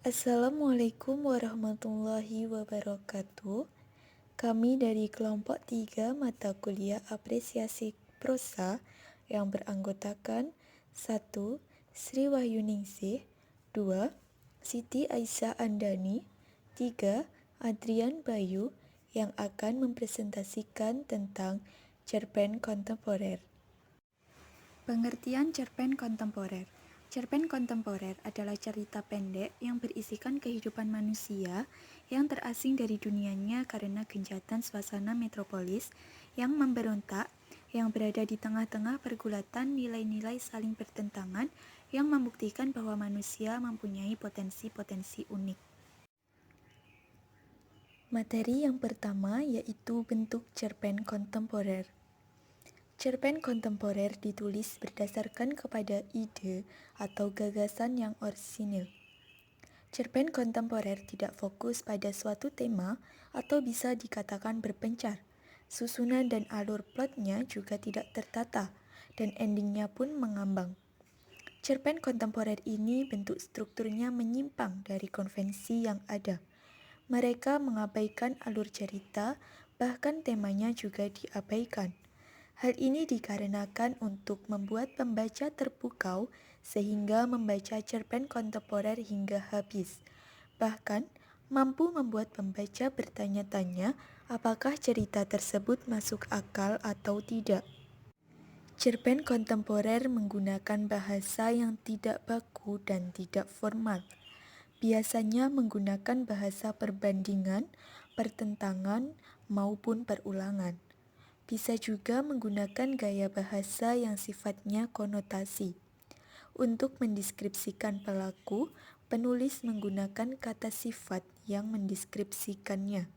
Assalamualaikum warahmatullahi wabarakatuh. Kami dari kelompok 3 mata kuliah apresiasi prosa yang beranggotakan 1. Sri Wahyuningsih, 2. Siti Aisyah Andani, 3. Adrian Bayu yang akan mempresentasikan tentang cerpen kontemporer. Pengertian cerpen kontemporer. Cerpen kontemporer adalah cerita pendek yang berisikan kehidupan manusia yang terasing dari dunianya karena genjatan suasana metropolis yang memberontak, yang berada di tengah-tengah pergulatan nilai-nilai saling bertentangan yang membuktikan bahwa manusia mempunyai potensi-potensi unik. Materi yang pertama yaitu bentuk cerpen kontemporer. Cerpen kontemporer ditulis berdasarkan kepada ide atau gagasan yang orisinil. Cerpen kontemporer tidak fokus pada suatu tema atau bisa dikatakan berpencar. Susunan dan alur plotnya juga tidak tertata, dan endingnya pun mengambang. Cerpen kontemporer ini bentuk strukturnya menyimpang dari konvensi yang ada. Mereka mengabaikan alur cerita, bahkan temanya juga diabaikan. Hal ini dikarenakan untuk membuat pembaca terpukau sehingga membaca cerpen kontemporer hingga habis. Bahkan, mampu membuat pembaca bertanya-tanya apakah cerita tersebut masuk akal atau tidak. Cerpen kontemporer menggunakan bahasa yang tidak baku dan tidak formal. Biasanya menggunakan bahasa perbandingan, pertentangan, maupun perulangan. Bisa juga menggunakan gaya bahasa yang sifatnya konotasi. Untuk mendeskripsikan pelaku, penulis menggunakan kata sifat yang mendeskripsikannya.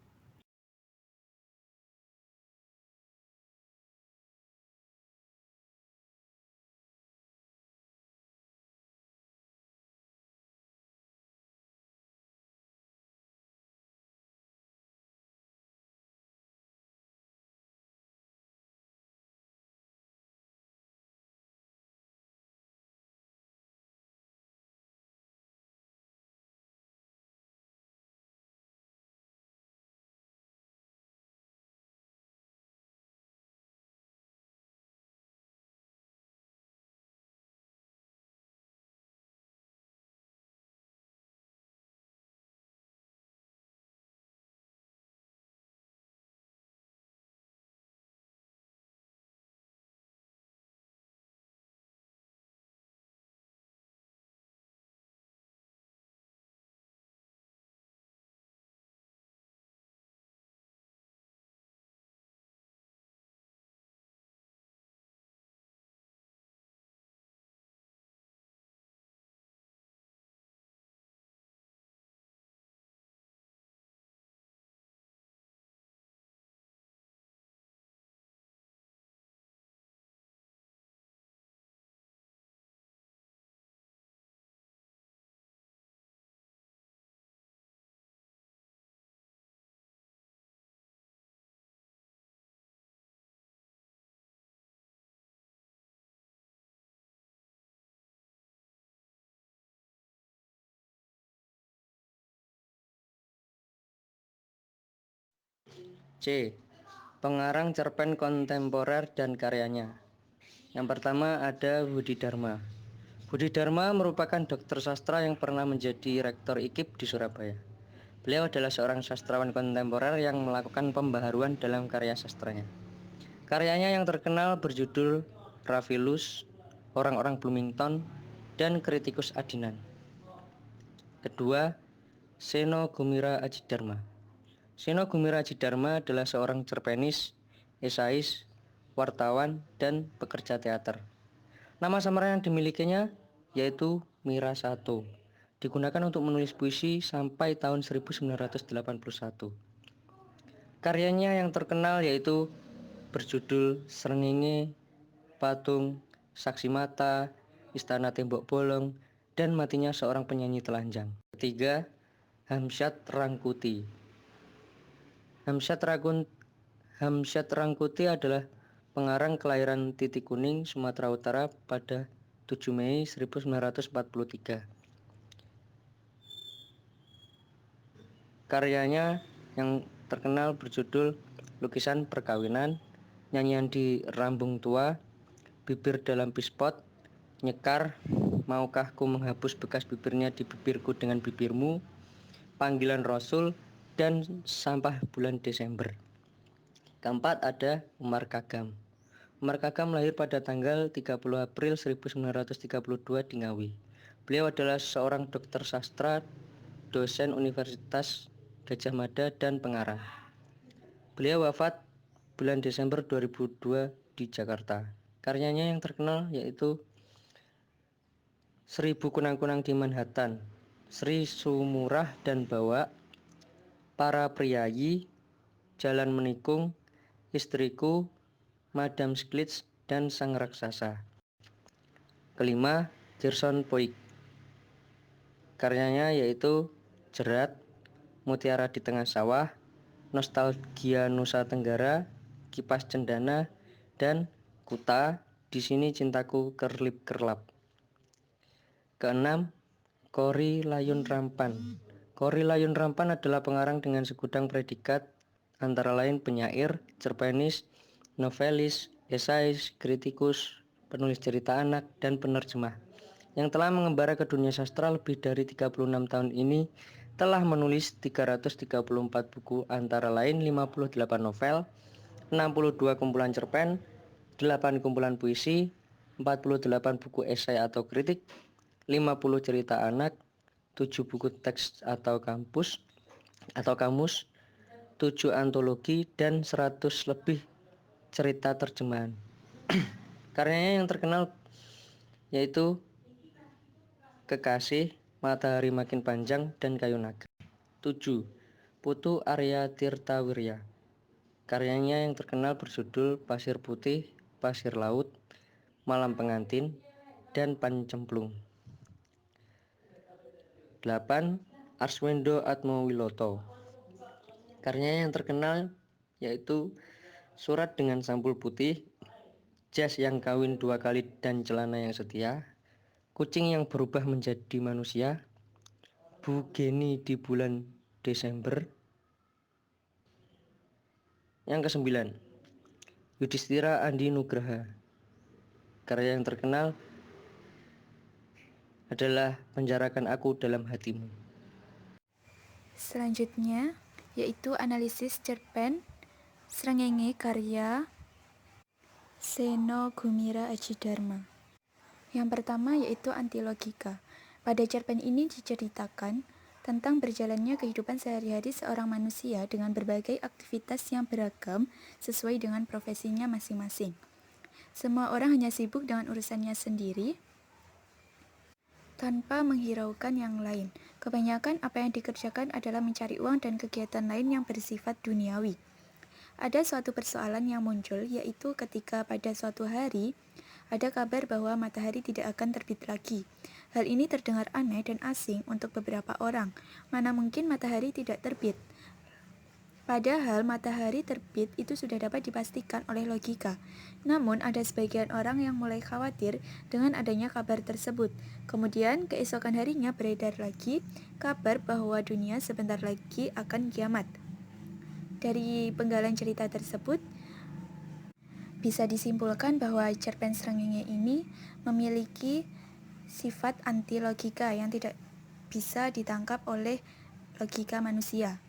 C. Pengarang cerpen kontemporer dan karyanya. Yang pertama ada Budi Dharma. Budi Dharma merupakan dokter sastra yang pernah menjadi rektor IKIP di Surabaya. Beliau adalah seorang sastrawan kontemporer yang melakukan pembaharuan dalam karya sastranya. Karyanya yang terkenal berjudul Raphilus, Orang-orang Bloomington, dan Kritikus Adinan. Kedua, Seno Gumira Adjidharma. Seno Gumira Adjidharma adalah seorang cerpenis, esais, wartawan, dan pekerja teater. Nama samaran yang dimilikinya yaitu Mira Sato. Digunakan untuk menulis puisi sampai tahun 1981. Karyanya yang terkenal yaitu berjudul Srengenge, Patung, Saksi Mata, Istana Tembok Bolong, dan Matinya Seorang Penyanyi Telanjang. Ketiga, Hamsyad Rangkuti. Hamsyad Rangkuti adalah pengarang kelahiran Titik Kuning, Sumatera Utara pada 7 Mei 1943. Karyanya yang terkenal berjudul Lukisan Perkawinan, Nyanyian di Rambung Tua, Bibir dalam Pispot, Nyekar, Maukah ku menghapus bekas bibirnya di bibirku dengan bibirmu, Panggilan Rasul, dan Sampah Bulan Desember. Keempat ada Umar Khaggam. Umar Khaggam lahir pada tanggal 30 April 1932 di Ngawi. Beliau adalah seorang dokter sastra, dosen Universitas Gadjah Mada, dan pengarang. Beliau wafat bulan Desember 2002 di Jakarta. Karyanya yang terkenal yaitu Seribu Kunang-Kunang di Manhattan, Sri Sumurah dan Bawa, Para Priayi, Jalan Menikung, Istriku, Madam Sklits, dan Sang Raksasa. Kelima, Gerson Poik. Karyanya yaitu Jerat, Mutiara di Tengah Sawah, Nostalgia Nusa Tenggara, Kipas Cendana, dan Kuta, Di Sini Cintaku Kerlip-Kerlap. Keenam, Korrie Layun Rampan. Korrie Layun Rampan adalah pengarang dengan segudang predikat, antara lain penyair, cerpenis, novelis, esais, kritikus, penulis cerita anak, dan penerjemah. Yang telah mengembara ke dunia sastra lebih dari 36 tahun ini telah menulis 334 buku, antara lain 58 novel, 62 kumpulan cerpen, 8 kumpulan puisi, 48 buku esai atau kritik, 50 cerita anak, 7 buku teks atau kamus, 7 antologi, dan 100 lebih cerita terjemahan. Karyanya yang terkenal yaitu Kekasih, Matahari Makin Panjang, dan Kayu Naga. 7. Putu Arya Tirtawirya. Karyanya yang terkenal berjudul Pasir Putih, Pasir Laut, Malam Pengantin, dan Pancemplung. 8. Arswendo Atmowiloto. Karyanya yang terkenal yaitu Surat dengan Sampul Putih, Jas yang Kawin 2 kali dan Celana yang Setia, Kucing yang Berubah Menjadi Manusia, Bu Geni di Bulan Desember. Yang ke-9, Yudhistira Andi Nugraha. Karya yang terkenal adalah Penjarakan Aku Dalam Hatimu. Selanjutnya yaitu analisis cerpen Srengenge karya Seno Gumira Adjidharma. Yang pertama yaitu Antilogika. Pada cerpen ini diceritakan tentang berjalannya kehidupan sehari-hari seorang manusia dengan berbagai aktivitas yang beragam sesuai dengan profesinya masing-masing. Semua orang hanya sibuk dengan urusannya sendiri tanpa menghiraukan yang lain. Kebanyakan apa yang dikerjakan adalah mencari uang dan kegiatan lain yang bersifat duniawi. Ada suatu persoalan yang muncul, yaitu ketika pada suatu hari ada kabar bahwa matahari tidak akan terbit lagi. Hal ini terdengar aneh dan asing untuk beberapa orang. Mana mungkin matahari tidak terbit? Padahal matahari terbit itu sudah dapat dipastikan oleh logika. Namun ada sebagian orang yang mulai khawatir dengan adanya kabar tersebut. Kemudian keesokan harinya beredar lagi kabar bahwa dunia sebentar lagi akan kiamat. Dari penggalan cerita tersebut bisa disimpulkan bahwa cerpen Srengenge ini memiliki sifat anti logika yang tidak bisa ditangkap oleh logika manusia.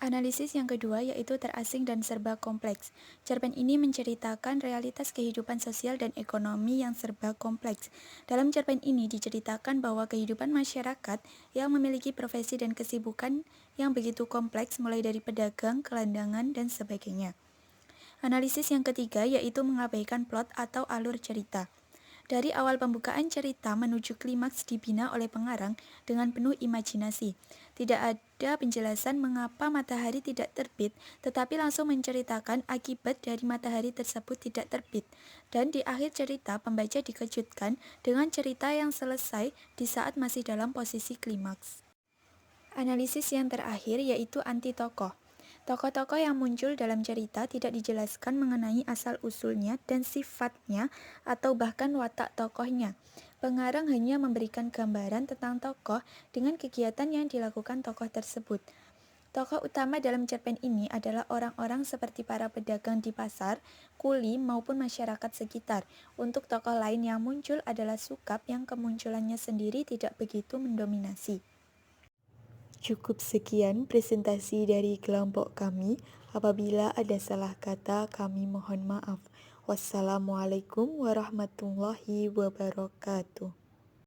Analisis yang kedua yaitu terasing dan serba kompleks. Cerpen ini menceritakan realitas kehidupan sosial dan ekonomi yang serba kompleks. Dalam cerpen ini diceritakan bahwa kehidupan masyarakat yang memiliki profesi dan kesibukan yang begitu kompleks mulai dari pedagang, gelandangan, dan sebagainya. Analisis yang ketiga yaitu mengabaikan plot atau alur cerita. Dari awal pembukaan cerita menuju klimaks dibina oleh pengarang dengan penuh imajinasi. Tidak ada penjelasan mengapa matahari tidak terbit, tetapi langsung menceritakan akibat dari matahari tersebut tidak terbit. Dan di akhir cerita, pembaca dikejutkan dengan cerita yang selesai di saat masih dalam posisi klimaks. Analisis yang terakhir yaitu anti tokoh. Tokoh-tokoh yang muncul dalam cerita tidak dijelaskan mengenai asal-usulnya dan sifatnya atau bahkan watak tokohnya. Pengarang hanya memberikan gambaran tentang tokoh dengan kegiatan yang dilakukan tokoh tersebut. Tokoh utama dalam cerpen ini adalah orang-orang seperti para pedagang di pasar, kuli, maupun masyarakat sekitar. Untuk tokoh lain yang muncul adalah Sukap yang kemunculannya sendiri tidak begitu mendominasi. Cukup sekian presentasi dari kelompok kami. Apabila ada salah kata, kami mohon maaf. Wassalamualaikum warahmatullahi wabarakatuh.